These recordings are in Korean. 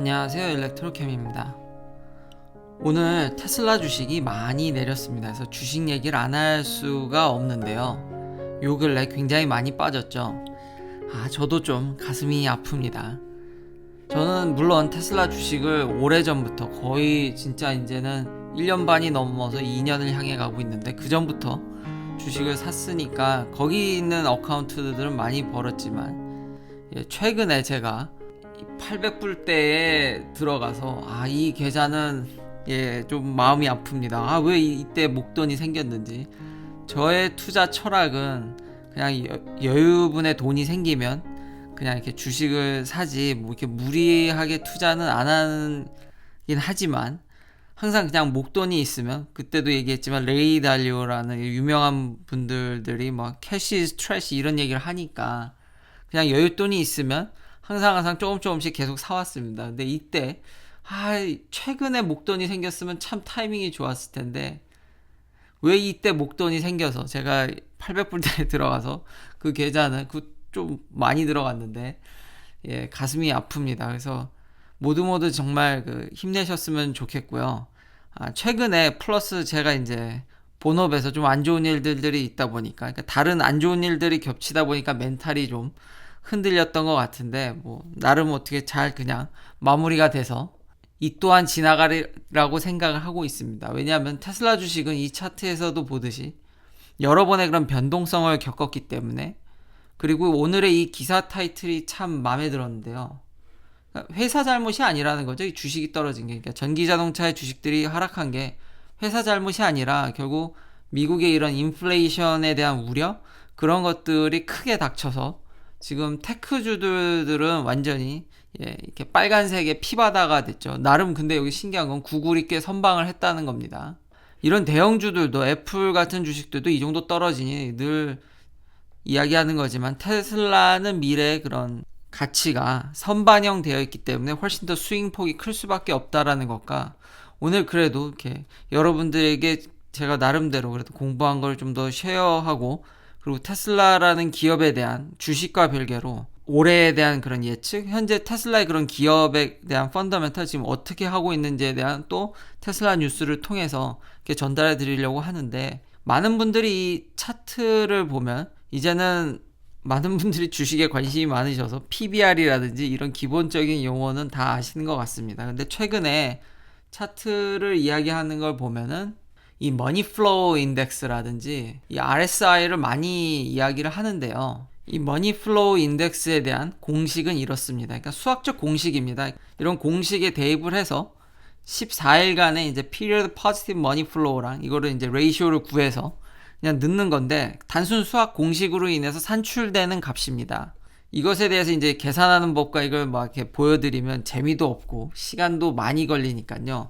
안녕하세요, 일렉트로캠입니다. 오늘 테슬라 주식이 많이 내렸습니다. 그래서 주식 얘기를 안 할 수가 없는데요, 요 근래 굉장히 많이 빠졌죠. 저도 좀 가슴이 아픕니다. 저는 물론 테슬라 주식을 오래전부터, 거의 진짜 이제는 1년 반이 넘어서 2년을 향해 가고 있는데, 그 전부터 주식을 샀으니까 거기 있는 어카운트들은 많이 벌었지만, 최근에 제가 800불대에 들어가서 이 계좌는 좀 마음이 아픕니다. 왜 이때 목돈이 생겼는지. 저의 투자 철학은 그냥 여유분의 돈이 생기면 그냥 이렇게 주식을 사지, 뭐 이렇게 무리하게 투자는 안 하긴 하지만, 항상 그냥 목돈이 있으면, 그때도 얘기했지만 레이 달리오라는 유명한 분들이 막 캐시 is 트래시 이런 얘기를 하니까, 그냥 여윳돈이 있으면 항상 조금씩 계속 사왔습니다. 근데 이때 최근에 목돈이 생겼으면 참 타이밍이 좋았을 텐데, 왜 이때 목돈이 생겨서 제가 800불대에 들어가서, 그 계좌는 좀 많이 들어갔는데 가슴이 아픕니다. 그래서 모두 정말 힘내셨으면 좋겠고요. 최근에 플러스 제가 이제 본업에서 좀 안 좋은 일들이 있다 보니까, 그러니까 다른 안 좋은 일들이 겹치다 보니까 멘탈이 좀 흔들렸던 것 같은데, 뭐 나름 어떻게 잘 그냥 마무리가 돼서 이 또한 지나가리라고 생각을 하고 있습니다. 왜냐하면 테슬라 주식은 이 차트에서도 보듯이 여러 번의 그런 변동성을 겪었기 때문에. 그리고 오늘의 이 기사 타이틀이 참 마음에 들었는데요, 그러니까 회사 잘못이 아니라는 거죠. 이 주식이 떨어진 게, 그러니까 전기자동차의 주식들이 하락한 게 회사 잘못이 아니라 결국 미국의 이런 인플레이션에 대한 우려, 그런 것들이 크게 닥쳐서 지금 테크주들은 완전히 이렇게 빨간색의 피바다가 됐죠. 나름. 근데 여기 신기한 건 구글이 꽤 선방을 했다는 겁니다. 이런 대형주들도, 애플 같은 주식들도 이 정도 떨어지니 늘 이야기하는 거지만, 테슬라는 미래의 그런 가치가 선반영 되어 있기 때문에 훨씬 더 스윙폭이 클 수밖에 없다라는 것과, 오늘 그래도 이렇게 여러분들에게 제가 나름대로 그래도 공부한 걸 좀 더 쉐어하고, 그리고 테슬라라는 기업에 대한 주식과 별개로 올해에 대한 그런 예측, 현재 테슬라의 그런 기업에 대한 펀더멘탈 지금 어떻게 하고 있는지에 대한 또 테슬라 뉴스를 통해서 이렇게 전달해 드리려고 하는데, 많은 분들이 이 차트를 보면 이제는 많은 분들이 주식에 관심이 많으셔서 PBR이라든지 이런 기본적인 용어는 다 아시는 것 같습니다. 근데 최근에 차트를 이야기하는 걸 보면은 이 머니플로우 인덱스라든지 이 RSI를 많이 이야기를 하는데요, 이 머니플로우 인덱스에 대한 공식은 이렇습니다. 그러니까 수학적 공식입니다. 이런 공식에 대입을 해서 14일간의 이제 period positive money flow랑 이거를 이제 레이쇼를 구해서 그냥 넣는 건데, 단순 수학 공식으로 인해서 산출되는 값입니다. 이것에 대해서 이제 계산하는 법과 이걸 막 이렇게 보여드리면 재미도 없고 시간도 많이 걸리니까요,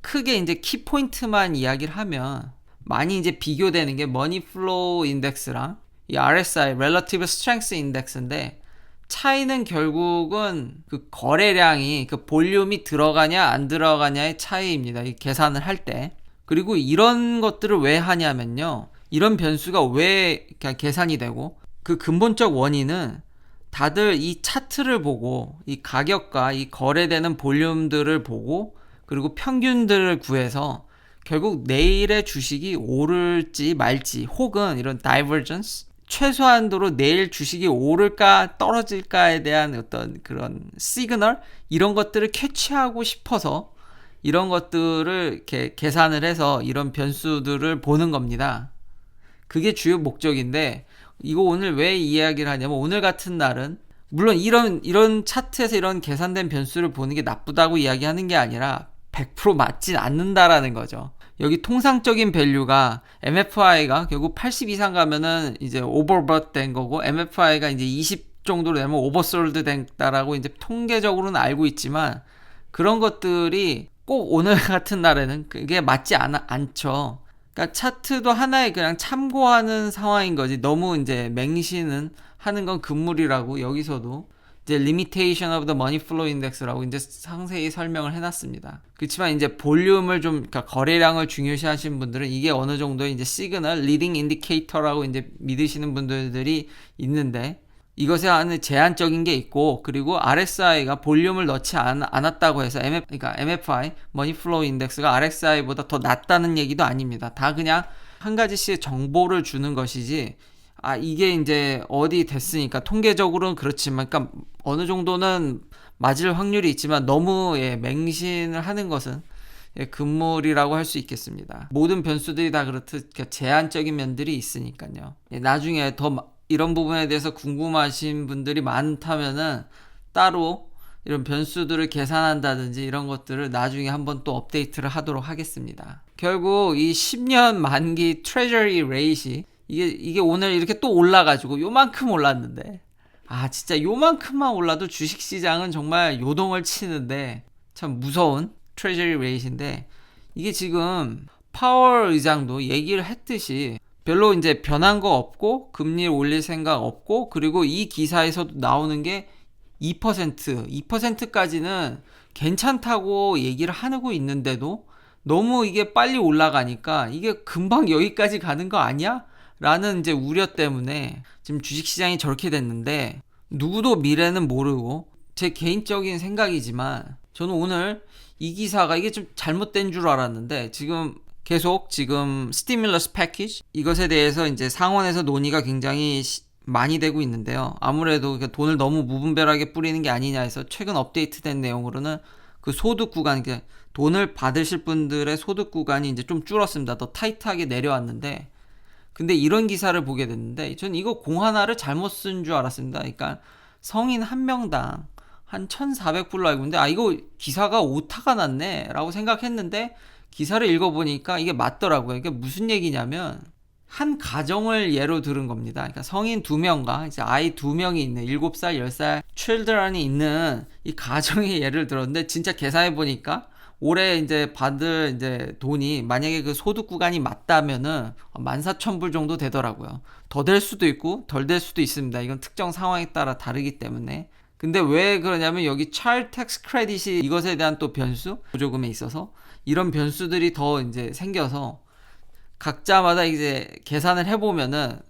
크게 이제 키포인트만 이야기를 하면 많이 이제 비교되는 게 머니 플로우 인덱스랑 이 RSI, Relative Strength Index인데, 차이는 결국은 그 거래량이, 그 볼륨이 들어가냐 안 들어가냐의 차이입니다, 이 계산을 할 때. 그리고 이런 것들을 왜 하냐면요, 이런 변수가 왜 계산이 되고, 그 근본적 원인은 다들 이 차트를 보고 이 가격과 이 거래되는 볼륨들을 보고, 그리고 평균들을 구해서 결국 내일의 주식이 오를지 말지, 혹은 이런 다이버전스, 최소한도로 내일 주식이 오를까 떨어질까에 대한 어떤 그런 시그널, 이런 것들을 캐치하고 싶어서 이런 것들을 이렇게 계산을 해서 이런 변수들을 보는 겁니다. 그게 주요 목적인데, 이거 오늘 왜 이야기를 하냐면, 오늘 같은 날은 물론 이런 차트에서 이런 계산된 변수를 보는 게 나쁘다고 이야기하는 게 아니라 100% 맞진 않는다라는 거죠. 여기 통상적인 밸류가, MFI가 결국 80 이상 가면은 이제 오버봇 된 거고, MFI가 이제 20 정도로 되면 오버솔드 된다라고 이제 통계적으로는 알고 있지만, 그런 것들이 꼭 오늘 같은 날에는 그게 맞지 않죠. 그러니까 차트도 하나의 그냥 참고하는 상황인 거지, 너무 이제 맹신은 하는 건 금물이라고 여기서도 이제 Limitation of the Money Flow Index라고 이제 상세히 설명을 해놨습니다. 그렇지만 이제 볼륨을 좀, 그러니까 거래량을 중요시하시는 분들은 이게 어느 정도의 이제 시그널, 리딩 인디케이터라고 이제 믿으시는 분들이 있는데, 이것에 안에 제한적인 게 있고, 그리고 RSI가 볼륨을 넣지 않았다고 해서 그러니까 MFI, 머니 플로우 인덱스가 RSI보다 더 낮다는 얘기도 아닙니다. 다 그냥 한 가지씩 정보를 주는 것이지, 이게 이제 어디 됐으니까 통계적으로는 그렇지만, 그러니까 어느 정도는 맞을 확률이 있지만 너무 맹신을 하는 것은 금물이라고 할 수 있겠습니다. 모든 변수들이 다 그렇듯 제한적인 면들이 있으니까요. 나중에 더 이런 부분에 대해서 궁금하신 분들이 많다면은 따로 이런 변수들을 계산한다든지 이런 것들을 나중에 한번 또 업데이트를 하도록 하겠습니다. 결국 이 10년 만기 트레저리 레이시 이게 오늘 이렇게 또 올라가지고 요만큼 올랐는데, 진짜 요만큼만 올라도 주식시장은 정말 요동을 치는데 참 무서운 트레저리 레이시인데, 이게 지금 파월 의장도 얘기를 했듯이 별로 이제 변한 거 없고 금리를 올릴 생각 없고, 그리고 이 기사에서도 나오는 게 2%까지는 괜찮다고 얘기를 하고 있는데도 너무 이게 빨리 올라가니까 이게 금방 여기까지 가는 거 아니야? 라는 이제 우려 때문에 지금 주식시장이 저렇게 됐는데, 누구도 미래는 모르고 제 개인적인 생각이지만 저는 오늘 이 기사가 이게 좀 잘못된 줄 알았는데, 계속 스티뮬러스 패키지 이것에 대해서 이제 상원에서 논의가 굉장히 많이 되고 있는데요. 아무래도 돈을 너무 무분별하게 뿌리는 게 아니냐 해서 최근 업데이트된 내용으로는 그 소득 구간, 돈을 받으실 분들의 소득 구간이 이제 좀 줄었습니다. 더 타이트하게 내려왔는데, 근데 이런 기사를 보게 됐는데 전 이거 공하나를 잘못 쓴 줄 알았습니다. 그러니까 성인 한 명당 한 1,400불로 알고 있는데, 이거 기사가 오타가 났네 라고 생각했는데 기사를 읽어보니까 이게 맞더라고요. 이게 무슨 얘기냐면 한 가정을 예로 들은 겁니다. 그러니까 성인 2명과 이제 아이 2명이 있는 7살, 10살 children이 있는 이 가정의 예를 들었는데, 진짜 계산해 보니까 올해 이제 받을 이제 돈이 만약에 그 소득 구간이 맞다면은 14,000불 정도 되더라고요. 더 될 수도 있고 덜 될 수도 있습니다. 이건 특정 상황에 따라 다르기 때문에. 근데 왜 그러냐면 여기 child tax credit이 이것에 대한 또 변수, 보조금에 있어서 이런 변수들이 더 이제 생겨서 각자마다 이제 계산을 해보면은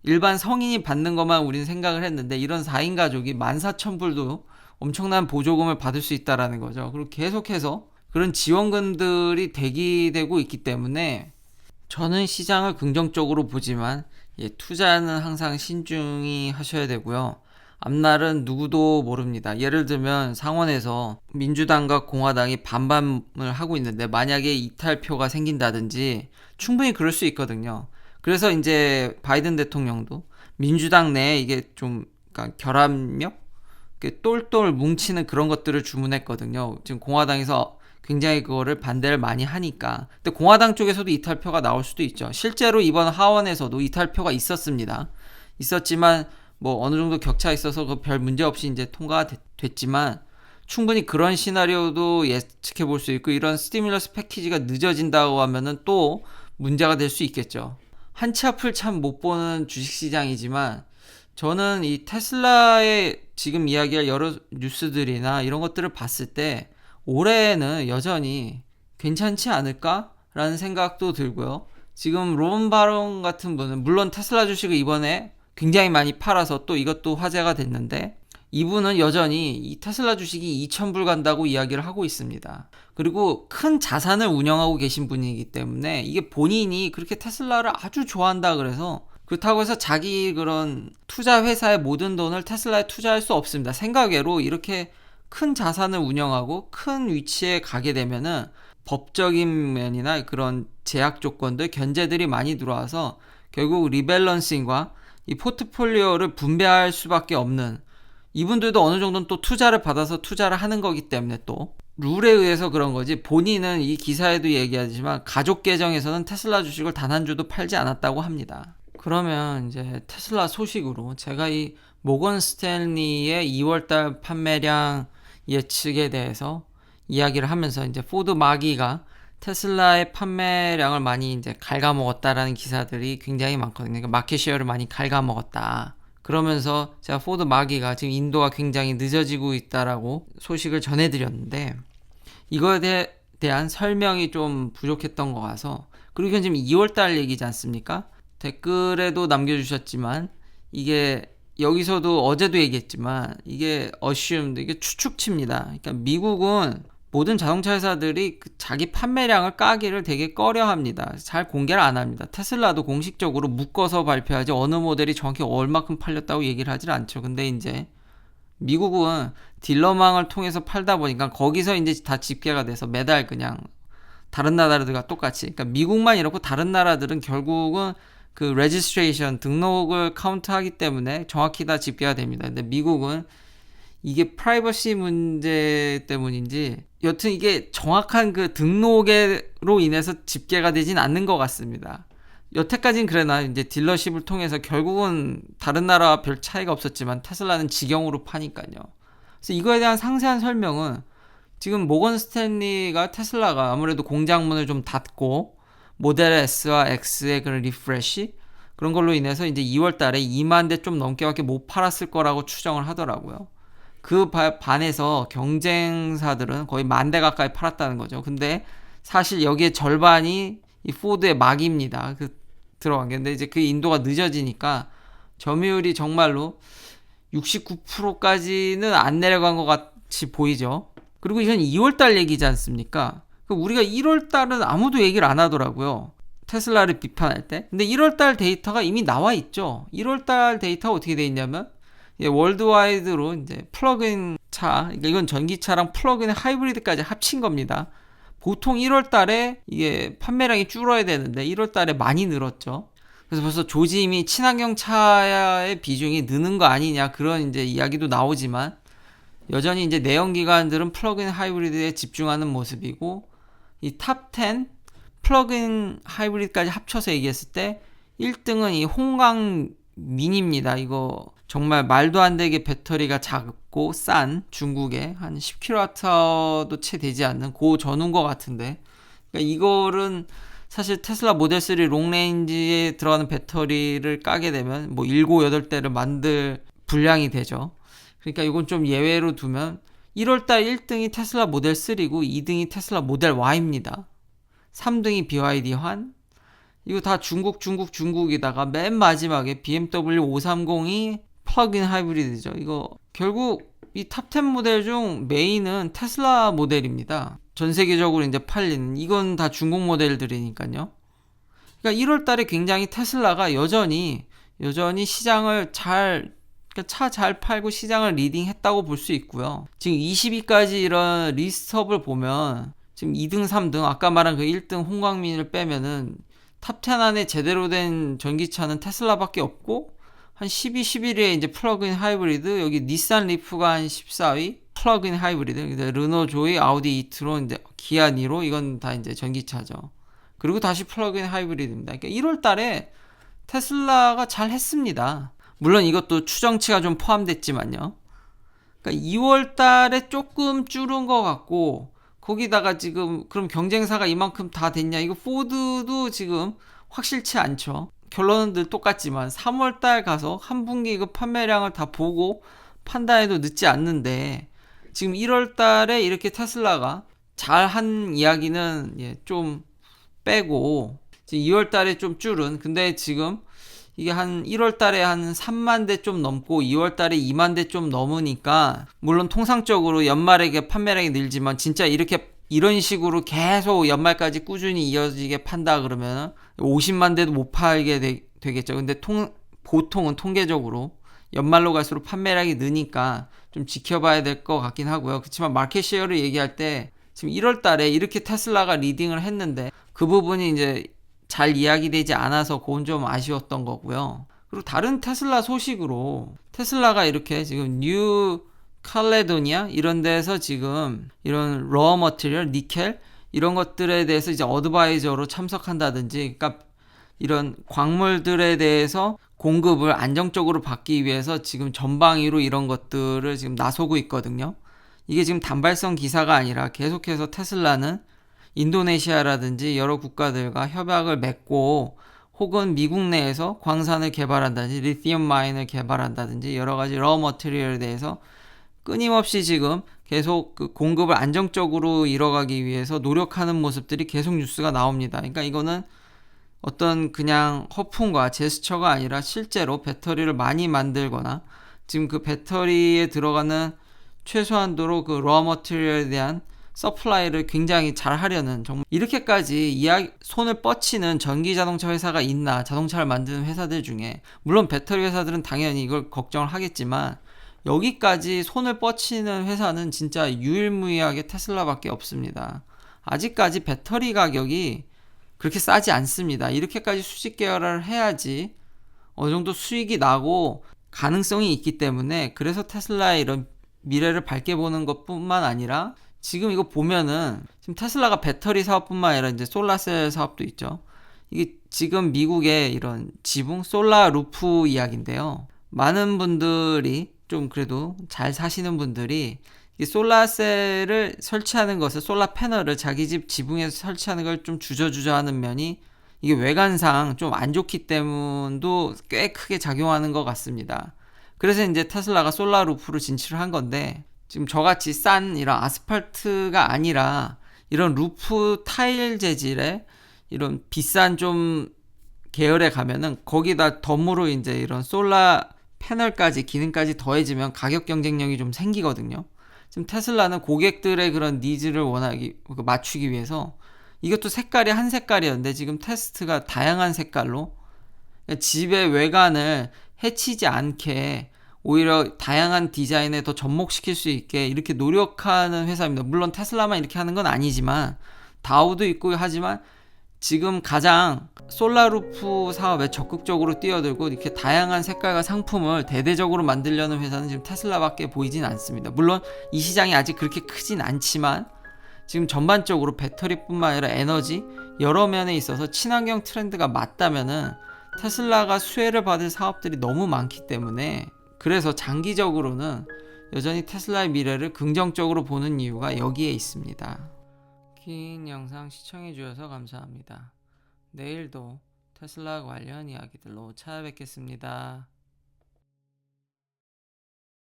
일반 성인이 받는 것만 우리는 생각을 했는데, 이런 4인 가족이 14,000불도 엄청난 보조금을 받을 수 있다라는 거죠. 그리고 계속해서 그런 지원금들이 대기되고 있기 때문에 저는 시장을 긍정적으로 보지만 투자는 항상 신중히 하셔야 되고요. 앞날은 누구도 모릅니다. 예를 들면 상원에서 민주당과 공화당이 반반을 하고 있는데 만약에 이탈표가 생긴다든지 충분히 그럴 수 있거든요. 그래서 이제 바이든 대통령도 민주당 내에 이게 좀 그러니까 결합력? 똘똘 뭉치는 그런 것들을 주문했거든요. 지금 공화당에서 굉장히 그거를 반대를 많이 하니까. 근데 공화당 쪽에서도 이탈표가 나올 수도 있죠. 실제로 이번 하원에서도 이탈표가 있었습니다. 있었지만 어느 정도 격차 있어서 별 문제 없이 이제 통과가 됐지만, 충분히 그런 시나리오도 예측해 볼 수 있고, 이런 스티뮬러스 패키지가 늦어진다고 하면은 또 문제가 될 수 있겠죠. 한치 앞을 참 못 보는 주식시장이지만 저는 이 테슬라의 지금 이야기할 여러 뉴스들이나 이런 것들을 봤을 때 올해는 여전히 괜찮지 않을까라는 생각도 들고요. 지금 론 바론 같은 분은 물론 테슬라 주식을 이번에 굉장히 많이 팔아서 또 이것도 화제가 됐는데, 이분은 여전히 이 테슬라 주식이 2,000불 간다고 이야기를 하고 있습니다. 그리고 큰 자산을 운영하고 계신 분이기 때문에 이게 본인이 그렇게 테슬라를 아주 좋아한다 그래서, 그렇다고 해서 자기 그런 투자 회사의 모든 돈을 테슬라에 투자할 수 없습니다. 생각외로 이렇게 큰 자산을 운영하고 큰 위치에 가게 되면은 법적인 면이나 그런 제약 조건들, 견제들이 많이 들어와서 결국 리밸런싱과 이 포트폴리오를 분배할 수밖에 없는, 이분들도 어느 정도는 또 투자를 받아서 투자를 하는 거기 때문에 또 룰에 의해서 그런 거지, 본인은 이 기사에도 얘기하지만 가족 계정에서는 테슬라 주식을 단 한 주도 팔지 않았다고 합니다. 그러면 이제 테슬라 소식으로 제가 이 모건 스탠리의 2월달 판매량 예측에 대해서 이야기를 하면서, 이제 포드 마기가 테슬라의 판매량을 많이 이제 갉아먹었다라는 기사들이 굉장히 많거든요. 그러니까 마켓쉐어를 많이 갉아먹었다. 그러면서 제가 포드 마기가 지금 인도가 굉장히 늦어지고 있다라고 소식을 전해드렸는데, 이거에 대한 설명이 좀 부족했던 것 같아서, 그리고 이건 지금 2월달 얘기지 않습니까? 댓글에도 남겨주셨지만 이게 여기서도 어제도 얘기했지만 이게 assumed, 이게 추측치입니다. 그러니까 미국은 모든 자동차 회사들이 자기 판매량을 까기를 되게 꺼려합니다. 잘 공개를 안 합니다. 테슬라도 공식적으로 묶어서 발표하지 어느 모델이 정확히 얼마큼 팔렸다고 얘기를 하질 않죠. 근데 이제 미국은 딜러망을 통해서 팔다 보니까 거기서 이제 다 집계가 돼서 매달 그냥 다른 나라들과 똑같이, 그러니까 미국만 이렇고 다른 나라들은 결국은 그 레지스트레이션 등록을 카운트하기 때문에 정확히 다 집계가 됩니다. 근데 미국은 이게 프라이버시 문제 때문인지 여튼 이게 정확한 그 등록으로 인해서 집계가 되진 않는 것 같습니다. 여태까지는 그래나 이제 딜러십을 통해서 결국은 다른 나라와 별 차이가 없었지만 테슬라는 직영으로 파니까요. 그래서 이거에 대한 상세한 설명은 지금 모건 스탠리가 테슬라가 아무래도 공장문을 좀 닫고 모델 S와 X의 그런 리프레시 그런 걸로 인해서 이제 2월 달에 2만 대 좀 넘게밖에 못 팔았을 거라고 추정을 하더라고요. 그 반해서 경쟁사들은 거의 1만 대 가까이 팔았다는 거죠. 근데 사실 여기에 절반이 이 포드의 막입니다. 들어간 게. 근데 이제 그 인도가 늦어지니까 점유율이 정말로 69%까지는 안 내려간 것 같이 보이죠. 그리고 이건 2월달 얘기지 않습니까? 우리가 1월달은 아무도 얘기를 안 하더라고요. 테슬라를 비판할 때. 근데 1월달 데이터가 이미 나와 있죠. 1월달 데이터가 어떻게 돼 있냐면 월드와이드로 이제 플러그인 차, 그러니까 이건 전기차랑 플러그인 하이브리드까지 합친 겁니다. 보통 1월달에 이게 판매량이 줄어야 되는데 1월달에 많이 늘었죠. 그래서 벌써 조짐이 친환경 차의 비중이 느는 거 아니냐 그런 이제 이야기도 나오지만 여전히 이제 내연기관들은 플러그인 하이브리드에 집중하는 모습이고 이 탑 10 플러그인 하이브리드까지 합쳐서 얘기했을 때 1등은 이 홍강 미니입니다. 이거 정말 말도 안 되게 배터리가 작고 싼 중국에 한 10kWh도 채 되지 않는 고 전후인 것 같은데 그러니까 이거는 사실 테슬라 모델 3 롱레인지에 들어가는 배터리를 까게 되면 뭐 7, 8대를 만들 분량이 되죠. 그러니까 이건 좀 예외로 두면 1월달 1등이 테슬라 모델 3고 2등이 테슬라 모델 Y입니다. 3등이 BYD 환. 이거 다 중국이다가 맨 마지막에 BMW 530이 플러그인 하이브리드죠. 이거 결국 이 탑 10 모델 중 메인은 테슬라 모델입니다. 전 세계적으로 이제 팔리는 이건 다 중국 모델들이니까요. 그러니까 1월 달에 굉장히 테슬라가 여전히 시장을 차 잘 팔고 시장을 리딩했다고 볼 수 있고요. 지금 20위까지 이런 리스트업을 보면 지금 2등, 3등 아까 말한 그 1등 홍광민을 빼면은 탑 10 안에 제대로 된 전기차는 테슬라밖에 없고 한 12, 11위에 이제 플러그인 하이브리드 여기 닛산 리프가 한 14위 플러그인 하이브리드 르노 조이 아우디 이트론 이제 기아 니로 이건 다 이제 전기차죠. 그리고 다시 플러그인 하이브리드입니다. 그러니까 1월 달에 테슬라가 잘 했습니다. 물론 이것도 추정치가 좀 포함됐지만요. 그러니까 2월 달에 조금 줄은 것 같고 거기다가 지금 그럼 경쟁사가 이만큼 다 됐냐? 이거 포드도 지금 확실치 않죠. 결론은 늘 똑같지만 3월 달 가서 한 분기 그 판매량을 다 보고 판단해도 늦지 않는데 지금 1월 달에 이렇게 테슬라가 잘한 이야기는 좀 빼고 지금 2월 달에 좀 줄은 근데 지금 이게 한 1월 달에 한 3만 대 좀 넘고 2월 달에 2만 대 좀 넘으니까 물론 통상적으로 연말에 판매량이 늘지만 진짜 이런 식으로 계속 연말까지 꾸준히 이어지게 판다 그러면 50만 대도 못 팔게 되겠죠. 근데 보통은 통계적으로 연말로 갈수록 판매량이 느니까 좀 지켜봐야 될 것 같긴 하고요. 그렇지만 마켓 쉐어를 얘기할 때 지금 1월 달에 이렇게 테슬라가 리딩을 했는데 그 부분이 이제 잘 이야기되지 않아서 그건 좀 아쉬웠던 거고요. 그리고 다른 테슬라 소식으로 테슬라가 이렇게 지금 뉴 칼레도니아 이런 데서 지금 이런 러어 머티리얼, 니켈 이런 것들에 대해서 이제 어드바이저로 참석한다든지 그러니까 이런 광물들에 대해서 공급을 안정적으로 받기 위해서 지금 전방위로 이런 것들을 지금 나서고 있거든요. 이게 지금 단발성 기사가 아니라 계속해서 테슬라는 인도네시아라든지 여러 국가들과 협약을 맺고 혹은 미국 내에서 광산을 개발한다든지 리튬 마인을 개발한다든지 여러 가지 러어 머티리얼에 대해서 끊임없이 지금 계속 그 공급을 안정적으로 이뤄가기 위해서 노력하는 모습들이 계속 뉴스가 나옵니다. 그러니까 이거는 어떤 그냥 허풍과 제스처가 아니라 실제로 배터리를 많이 만들거나 지금 그 배터리에 들어가는 최소한도로 그 러어 머티리얼에 대한 서플라이를 굉장히 잘 하려는, 정말 이렇게까지 손을 뻗치는 전기 자동차 회사가 있나. 자동차를 만드는 회사들 중에 물론 배터리 회사들은 당연히 이걸 걱정을 하겠지만 여기까지 손을 뻗치는 회사는 진짜 유일무이하게 테슬라밖에 없습니다. 아직까지 배터리 가격이 그렇게 싸지 않습니다. 이렇게까지 수직 계열화를 해야지 어느 정도 수익이 나고 가능성이 있기 때문에, 그래서 테슬라의 이런 미래를 밝게 보는 것뿐만 아니라 지금 이거 보면은 지금 테슬라가 배터리 사업뿐만 아니라 이제 솔라셀 사업도 있죠. 이게 지금 미국의 이런 지붕 솔라 루프 이야기인데요. 많은 분들이 좀 그래도 잘 사시는 분들이 이 솔라셀을 설치하는 것을, 솔라 패널을 자기 집 지붕에서 설치하는 걸 좀 주저주저하는 면이 이게 외관상 좀 안 좋기 때문도 꽤 크게 작용하는 것 같습니다. 그래서 이제 테슬라가 솔라 루프로 진출을 한 건데, 지금 저같이 싼 이런 아스팔트가 아니라 이런 루프 타일 재질의 이런 비싼 좀 계열에 가면은 거기다 덤으로 이제 이런 솔라 패널까지 기능까지 더해지면 가격 경쟁력이 좀 생기거든요. 지금 테슬라는 고객들의 그런 니즈를 맞추기 위해서, 이것도 색깔이 한 색깔이었는데 지금 테스트가 다양한 색깔로 집의 외관을 해치지 않게 오히려 다양한 디자인에 더 접목시킬 수 있게 이렇게 노력하는 회사입니다. 물론 테슬라만 이렇게 하는 건 아니지만 다우도 있고 하지만 지금 가장 솔라루프 사업에 적극적으로 뛰어들고 이렇게 다양한 색깔과 상품을 대대적으로 만들려는 회사는 지금 테슬라밖에 보이진 않습니다. 물론 이 시장이 아직 그렇게 크진 않지만 지금 전반적으로 배터리뿐만 아니라 에너지 여러 면에 있어서 친환경 트렌드가 맞다면은 테슬라가 수혜를 받을 사업들이 너무 많기 때문에, 그래서 장기적으로는 여전히 테슬라의 미래를 긍정적으로 보는 이유가 여기에 있습니다. 긴 영상 시청해주셔서 감사합니다. 내일도 테슬라 관련 이야기들로 찾아뵙겠습니다.